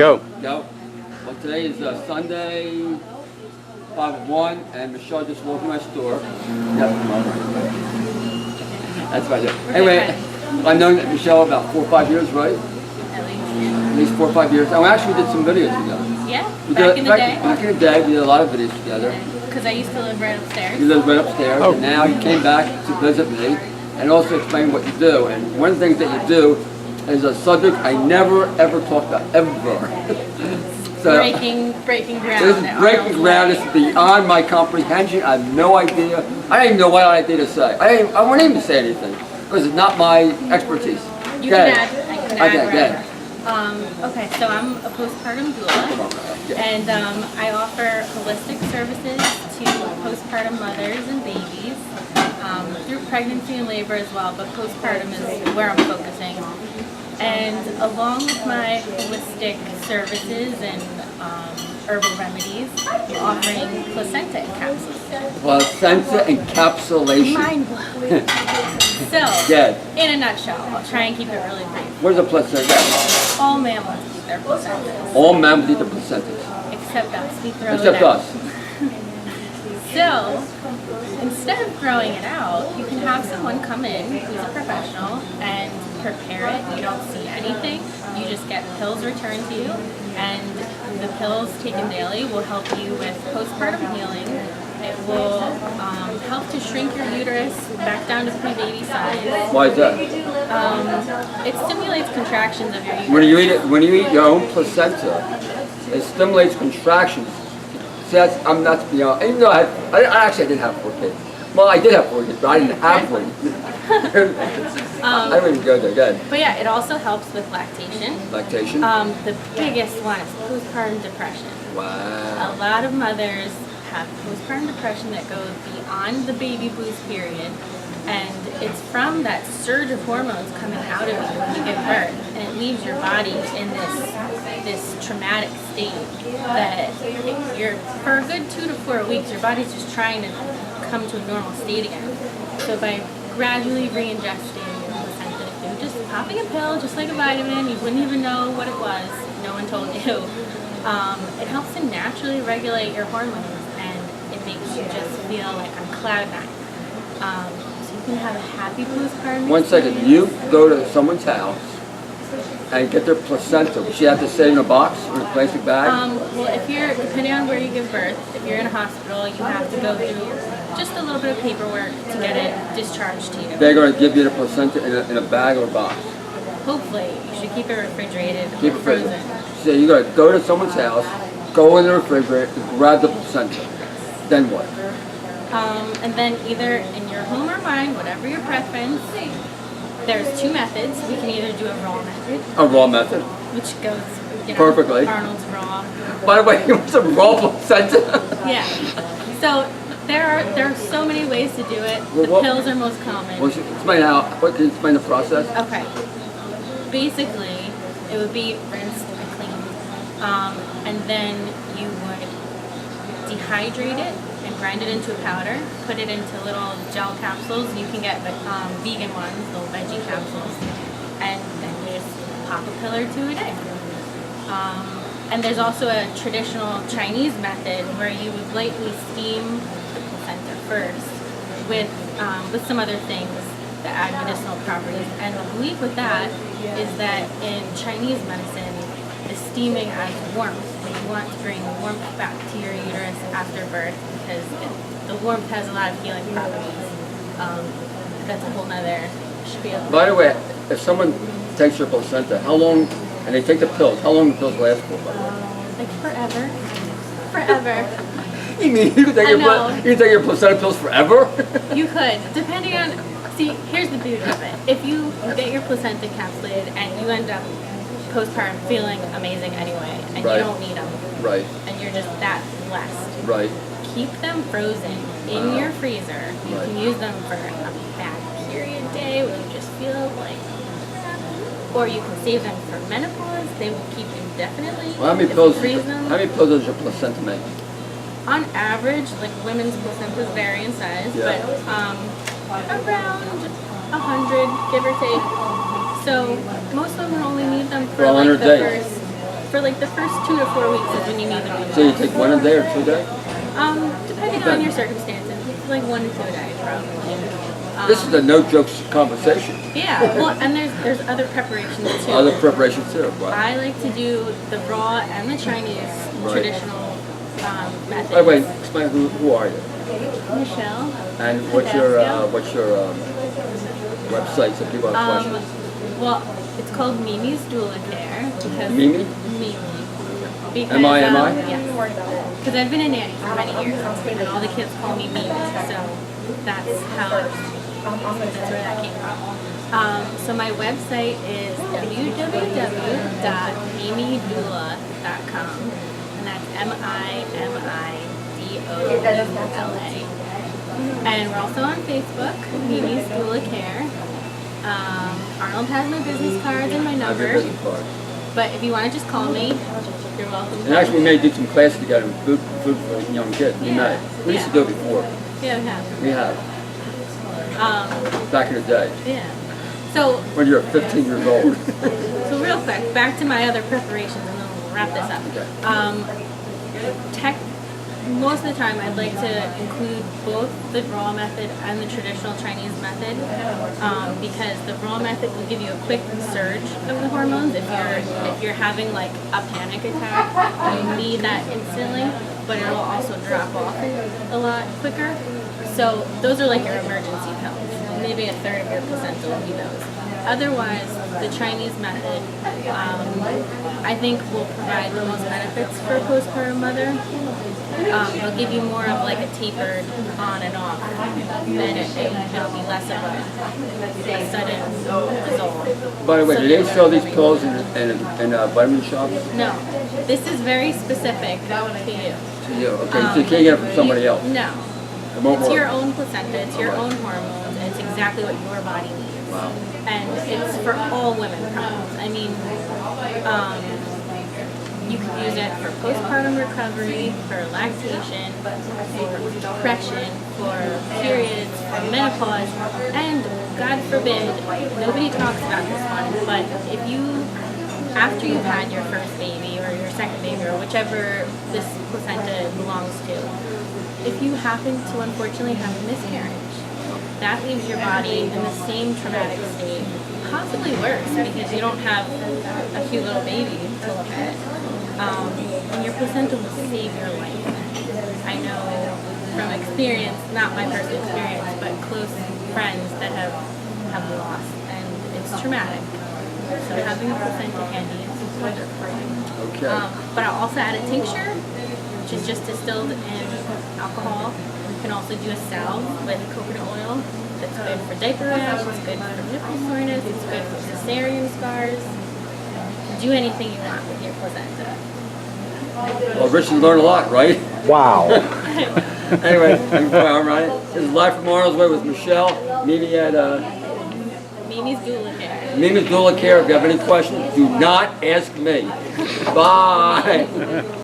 Go. Go. Well, today is Sunday, 5/1, and Michelle just walked in my store. Yep. That's what I do. Anyway, I've known Michelle about 4 or 5 years, right? At least 4 or 5 years. And we actually did some videos together. Yeah, back in the day. Back in the day, we did a lot of videos together. Because I used to live right upstairs. You lived right upstairs, and now you came back to visit me and also explain what you do. And one of the things that you do is a subject I never ever talked about, ever. So, breaking ground. This is breaking ground. This is beyond my comprehension. I have no idea. I don't even know what I did to say. I wouldn't even say anything because it's not my expertise. You can add. I can add wherever. Okay, so I'm a postpartum doula, and I offer holistic services to postpartum mothers and babies through pregnancy and labor as well, but postpartum is where I'm focusing. And along with my holistic services and herbal remedies, I'm offering placenta encapsulation. Placenta encapsulation. Mind blowing. So, in a nutshell, I'll try and keep it really brief. Where's the placenta? All mammals eat their placentas. All mammals eat the placentas. Except us. We throw Except it out. us. So, instead of throwing it out, you can have someone come in who's a professional and prepare it. You don't see anything. You just get pills returned to you, and the pills taken daily will help you with postpartum healing. It will help to shrink your uterus back down to pre-baby size. Why is that? It stimulates contractions of your uterus. When you eat your own placenta, it stimulates contractions. See, I'm not beyond. Even though I actually did have 4 kids. Well, I did have 4 kids, but I didn't have 4 kids. I don't even go there. Good. But yeah, it also helps with lactation. Lactation. The biggest one is postpartum depression. Wow. A lot of mothers have postpartum depression that goes beyond the baby blues period, and it's from that surge of hormones coming out of you when you give birth, and it leaves your body in this traumatic state that you're, for a good 2 to 4 weeks, your body's just trying to come to a normal state again. So by gradually re-ingesting placenta, if you're just popping a pill, just like a vitamin, you wouldn't even know what it was if no one told you. It helps to naturally regulate your hormones, and it makes you just feel like on cloud nine. So you can have a happy postpartum. 1 second. You go to someone's house and get their placenta. Does she have to sit in a box or in a plastic bag? Well, if you're, depending on where you give birth, if you're in a hospital, you have to go through just a little bit of paperwork to get it discharged to you. They're going to give you the placenta in a bag or a box. Hopefully. You should keep it refrigerated Keep or it frozen. So you got to go to someone's house, go in the refrigerator, grab the placenta. Then what? And then either in your home or mine, whatever your preference, there's 2 methods. We can either do a raw method. A raw method. Which goes, perfectly. Arnold's raw. By the way, you want some raw placenta? Yeah. So there are so many ways to do it. The pills are most common. Well, explain can you explain the process? Okay. Basically, it would be rinsed and cleaned. And then you would dehydrate it and grind it into a powder, put it into little gel capsules. You can get vegan ones, little veggie capsules, and then you just pop a pill or 2 a day. And there's also a traditional Chinese method where you would lightly steam the placenta first with some other things that add medicinal properties. And the belief with that is that in Chinese medicine, the steaming adds warmth. You want to bring warmth back to your uterus after birth because the warmth has a lot of healing properties. That's a whole nother spiel. By the way, if someone takes your placenta, how long, and they take the pills, how long do the pills last for? Like forever. Forever. You mean you can take your placenta pills forever? You could, depending on, see, here's the beauty of it. If you get your placenta encapsulated and you end up postpartum feeling amazing anyway, and you don't need them, and you're just that blessed, keep them frozen in your freezer. You can use them for a bad period day when you just feel like crap, or you can save them for menopause. They will keep indefinitely. Well, how many pills does your placenta make? On average, like women's placentas vary in size, but around 100, give or take. So most women only need them for like the first for like the first 2 to 4 weeks is when you need the midwife. So you take one a day or 2 a day? Depending on your circumstances, it's like 1 to 2 a day probably. This is a no jokes conversation. Yeah, well, and there's other preparations too. Other preparations too. Wow. I like to do the raw and the Chinese traditional method. Wait, wait. Explain who are you? Michelle. And what's your website so people have questions? Well, it's called Mimi's Doula Care. Because Mimi? Mimi. Because, M-I-M-I? Yes. Because I've been a nanny for many years, and all the kids call me Mimi, so that's where that came from. So my website is www.mimidoula.com, and that's MIMIDOULA. And we're also on Facebook, Mimi's Doula Care. Arnold has my business cards and my number. But if you want to just call me, you're welcome. And actually, we may do some classes together with food for young kids. We may. We used to do it before. Yeah, we have. We have. Back in the day. Yeah. So when you're 15 years old. So real quick, back to my other preparations, and then we'll wrap this up. Okay. Most of the time, I'd like to include both the raw method and the traditional Chinese method, because the raw method will give you a quick surge of the hormones. If you're having like a panic attack, you need that instantly, but it'll also drop off a lot quicker. So those are like your emergency pills. Maybe a third of your placenta will be those. Otherwise, the Chinese method, I think, will provide the most benefits for a postpartum mother. It'll give you more of like a tapered on and off, and it'll be less of a sudden result. By the way, do they sell these pills in vitamin shops? No, this is very specific to you. To you, okay. So you can't get it from somebody else? No. It won't It's work. your own placenta, it's your own hormones, and it's exactly what your body needs. Wow. And it's for all women problems. I mean, you can use it for postpartum recovery, for lactation, for depression, for periods, for menopause, and God forbid, nobody talks about this one, but if you, after you've had your first baby or your second baby or whichever this placenta belongs to, if you happen to unfortunately have a miscarriage, that leaves your body in the same traumatic state, possibly worse, because you don't have a cute little baby to look at. And your placenta will save your life. I know from experience, not my personal experience, but close friends that have lost, and it's traumatic. So having a placenta handy is wonderful. Okay. But I'll also add a tincture, which is just distilled in alcohol. You can also do a salve with coconut oil. It's good for diaper rash, it's good for nipple soreness, it's good for cesarean scars. Do anything you want with your placenta. Well, Richard learned a lot, right? Wow. Anyway, all right. This is Live from Arnold's Way with Michelle. Mimi at Mimi's Doula Care. Mimi's Doula Care. If you have any questions, do not ask me. Bye.